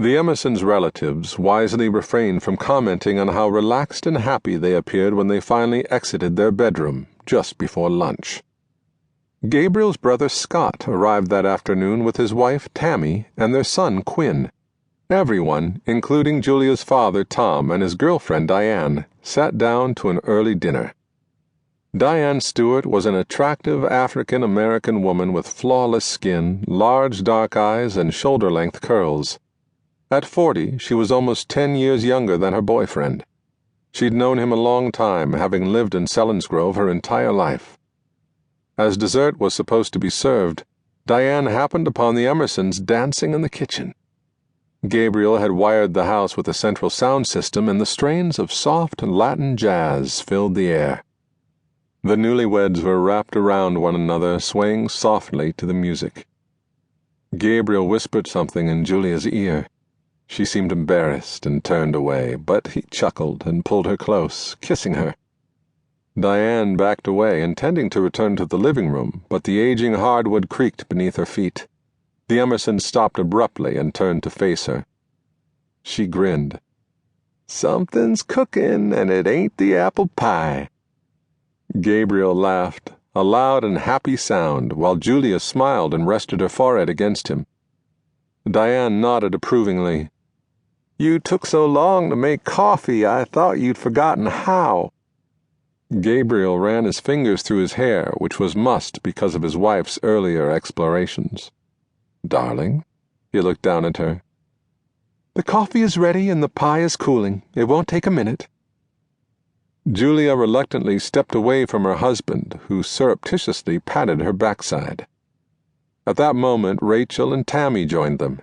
The Emersons' relatives wisely refrained from commenting on how relaxed and happy they appeared when they finally exited their bedroom just before lunch. Gabriel's brother Scott arrived that afternoon with his wife Tammy and their son Quinn. Everyone, including Julia's father Tom and his girlfriend Diane, sat down to an early dinner. Diane Stewart was an attractive African-American woman with flawless skin, large dark eyes, and shoulder-length curls. At 40, she was almost 10 years younger than her boyfriend. She'd known him a long time, having lived in Selinsgrove her entire life. As dessert was supposed to be served, Diane happened upon the Emersons dancing in the kitchen. Gabriel had wired the house with a central sound system, and the strains of soft Latin jazz filled the air. The newlyweds were wrapped around one another, swaying softly to the music. Gabriel whispered something in Julia's ear. She seemed embarrassed and turned away, but he chuckled and pulled her close, kissing her. Diane backed away, intending to return to the living room, but the aging hardwood creaked beneath her feet. The Emersons stopped abruptly and turned to face her. She grinned. "Something's cooking, and it ain't the apple pie." Gabriel laughed, a loud and happy sound, while Julia smiled and rested her forehead against him. Diane nodded approvingly. "You took so long to make coffee, I thought you'd forgotten how." Gabriel ran his fingers through his hair, which was mussed because of his wife's earlier explorations. "Darling?" He looked down at her. "The coffee is ready and the pie is cooling. It won't take a minute." Julia reluctantly stepped away from her husband, who surreptitiously patted her backside. At that moment, Rachel and Tammy joined them.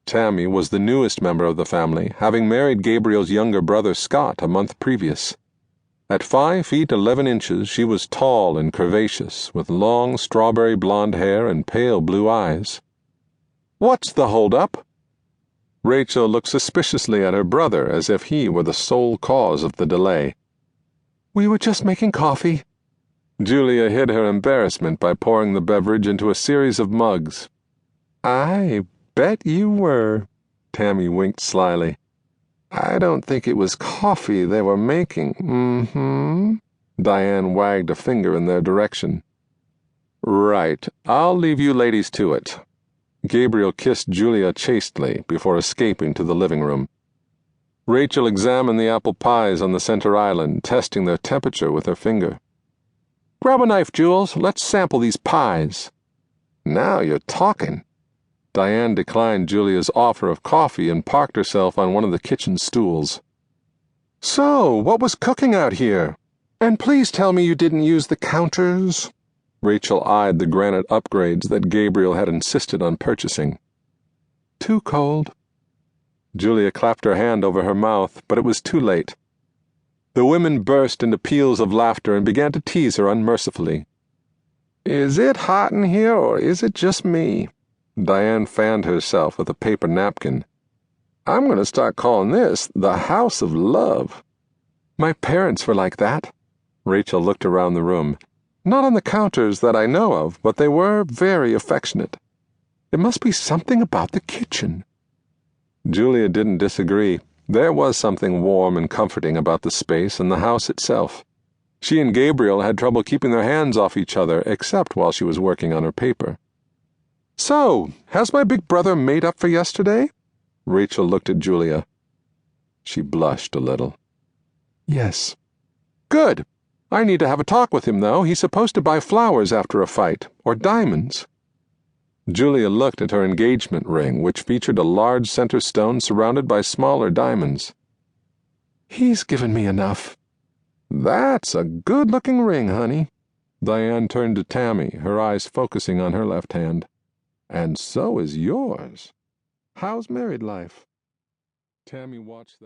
Tammy was the newest member of the family, having married Gabriel's younger brother Scott a month previous. At 5 feet 11 inches, she was tall and curvaceous, with long strawberry blonde hair and pale blue eyes. "What's the hold-up?" Rachel looked suspiciously at her brother, as if he were the sole cause of the delay. "We were just making coffee." Julia hid her embarrassment by pouring the beverage into a series of mugs. "I bet you were," Tammy winked slyly. "I don't think it was coffee they were making." Diane wagged a finger in their direction. "Right. I'll leave you ladies to it." Gabriel kissed Julia chastely before escaping to the living room. Rachel examined the apple pies on the center island, testing their temperature with her finger. "Grab a knife, Jules. Let's sample these pies." "Now you're talking." Diane declined Julia's offer of coffee and parked herself on one of the kitchen stools. "So, what was cooking out here? And please tell me you didn't use the counters." Rachel eyed the granite upgrades that Gabriel had insisted on purchasing. "Too cold." Julia clapped her hand over her mouth, but it was too late. The women burst into peals of laughter and began to tease her unmercifully. "Is it hot in here, or is it just me?" Diane fanned herself with a paper napkin. "I'm going to start calling this the House of Love." "My parents were like that." Rachel looked around the room. "Not on the counters that I know of, but they were very affectionate. It must be something about the kitchen." Julia didn't disagree. There was something warm and comforting about the space and the house itself. She and Gabriel had trouble keeping their hands off each other, except while she was working on her paper. "So, has my big brother made up for yesterday?" Rachel looked at Julia. She blushed a little. "Yes." "Good. I need to have a talk with him, though. He's supposed to buy flowers after a fight, or diamonds." Julia looked at her engagement ring, which featured a large center stone surrounded by smaller diamonds. "He's given me enough." "That's a good-looking ring, honey." Diane turned to Tammy, her eyes focusing on her left hand. "And so is yours. How's married life?" Tammy watched the